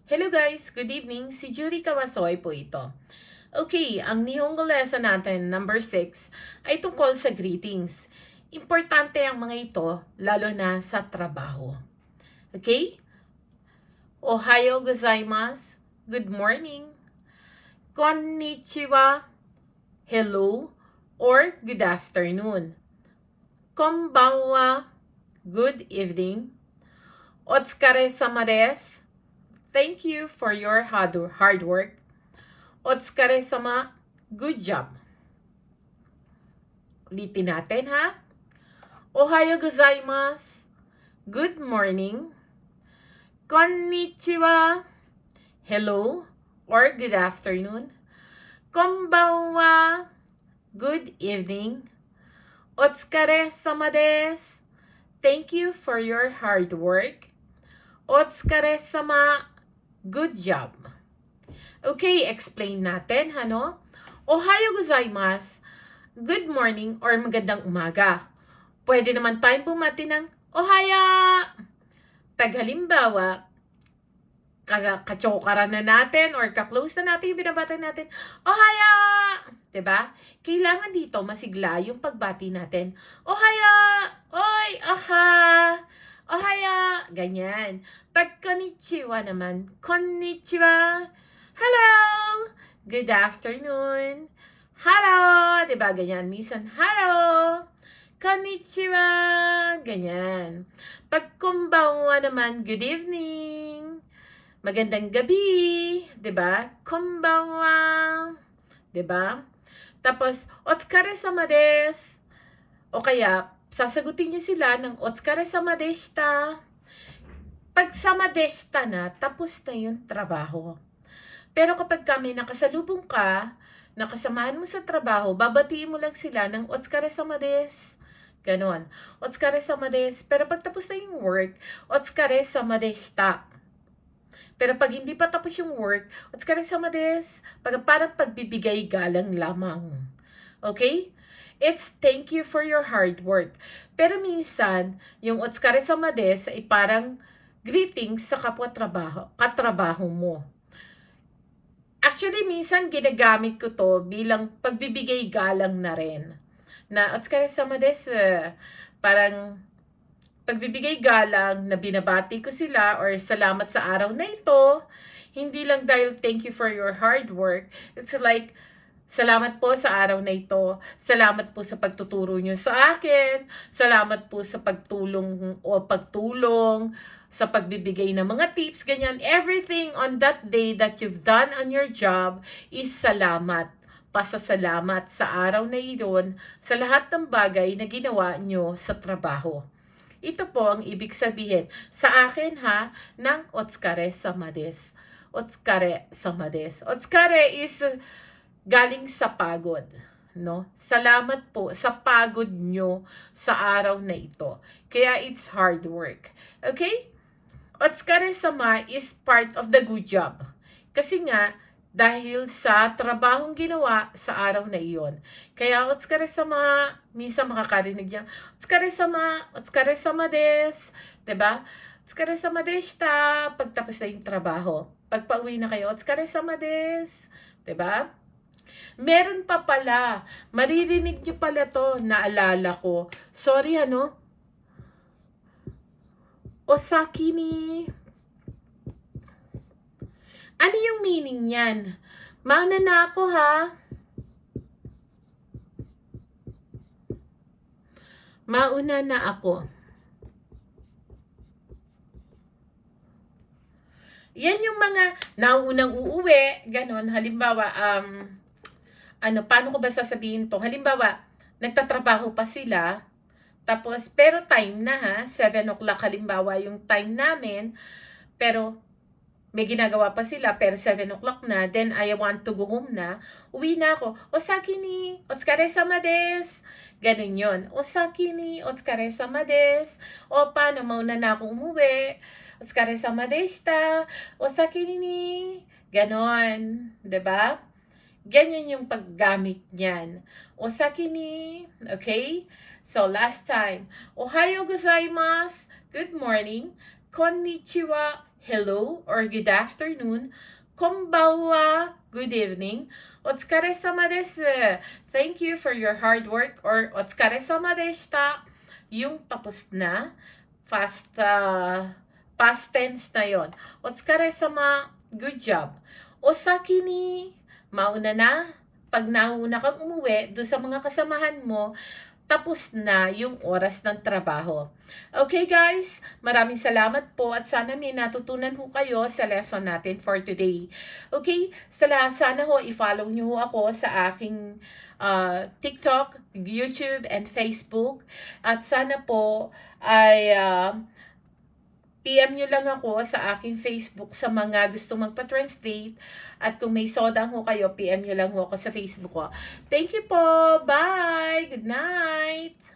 Hello guys, good evening. Si Judy Kawasoy po ito. Okay, ang Nihongo lesson natin, number 6, ay tungkol sa greetings. Importante ang mga ito, lalo na sa trabaho. Okay? Ohayo gozaimasu. Good morning. Konnichiwa. Hello or good afternoon. Konbanwa. Good evening. Otsukare-sama desu. Thank you for your hard work. Otsukare-sama. Good job. Ulitin natin ha. Ohayo gozaimasu. Good morning. Konnichiwa. Hello or good afternoon. Konbanwa. Good evening. Otsukare-sama desu. Thank you for your hard work. Otsukare-sama. Good job. Okay, explain natin, hano? Ohayo gozaimasu. Good morning or magandang umaga. Pwede naman tayong bumati ng ohaya. Halimbawa, kachokaran na natin or kaklose na natin yung binabati natin, ohaya! Diba? Kailangan dito masigla yung pagbati natin. Ohaya! Oy! Aha! Ohaya! Ganyan. Pag konnichiwa naman, konnichiwa! Hello! Good afternoon! Hello! Diba? Ganyan. Minsan, hello! Konnichiwa! Ganyan. Pag konbanwa naman, good evening! Magandang gabi! Diba? Konbanwa! Diba? Tapos, otsukare-sama desu. O kaya, sasagutin niyo sila ng otsukare-sama deshita. Pag sama deshita na, tapos na yung trabaho. Pero kapag kami nakasalubong ka, nakasamahan mo sa trabaho, babatiin mo lang sila ng otsukare-sama desu. Ganon. Otsukare-sama desu. Pero pag tapos na yung work, otsukare-sama deshita. Pero pag hindi pa tapos yung work, otsukare-sama desu. Parang pagbibigay galang lamang. Okay? It's thank you for your hard work. Pero minsan, yung otsukare-sama desu ay parang greetings sa katrabaho mo. Actually, minsan ginagamit ko to bilang pagbibigay galang na rin. Na otsukare-sama desu, parang pagbibigay galang na binabati ko sila or salamat sa araw na ito, hindi lang dahil thank you for your hard work. It's like, salamat po sa araw na ito. Salamat po sa pagtuturo nyo sa akin. Salamat po sa pagtulong sa pagbibigay ng mga tips, ganyan. Everything on that day that you've done on your job is salamat. Pasasalamat sa araw na iyon sa lahat ng bagay na ginawa nyo sa trabaho. Ito po ang ibig sabihin sa akin ha ng otsukare-sama desu. Otsukare-sama desu. Otsukare is galing sa pagod, no? Salamat po sa pagod nyo sa araw na ito. Kaya it's hard work. Okay? Otsukare-sama is part of the good job. Kasi nga, dahil sa trabahong ginawa sa araw na iyon. Kaya otsukare-sama, minsan makakarinig niya, otsukare-sama desu. Diba? Otsukare-sama deshita. Pagtapos na yung trabaho. Pagpa-uwi na kayo, otsukare-sama desu. Diba? Meron pa pala. Maririnig niyo pala to. Naalala ko. Sorry, ano? Osaki ni... Ano yung meaning niyan? Mauna na ako ha. Mauna na ako. Yan yung mga naunang uuwi, ganon. Halimbawa, paano ko ba sasabihin to? Halimbawa, nagtatrabaho pa sila, tapos, pero time na ha, 7 o'clock halimbawa yung time namin, pero may ginagawa pa sila, pero 7 o'clock na, then I want to go home na, uwi na ako, osaki ni, otsukare-sama desu. Ganun yun. Osaki ni, otsukare-sama desu. O paano, mauna na ako umuwi, otsukare-sama deshita, osaki ni, ganon. Diba? Ganyan yung paggamit niyan. Osaki ni, okay? So, last time, ohayo gozaimasu, good morning, konnichiwa, hello or good afternoon. Konbanwa, good evening. Otsukare-sama desu. Thank you for your hard work. Or otsukare-sama deshita. Yung tapos na. Past tense na yon. Otsukare-sama, good job. Osaki ni, mauna na. Pag nauna kang umuwi, doon sa mga kasamahan mo, tapos na yung oras ng trabaho. Okay guys, maraming salamat po at sana may natutunan ho kayo sa lesson natin for today. Okay, sana ho i-follow nyo ako sa aking TikTok, YouTube, and Facebook. At sana po ay PM nyo lang ako sa aking Facebook sa mga gusto magpa-translate. At kung may soda ho kayo, PM nyo lang ho ako sa Facebook ko. Thank you po. Bye. Good night.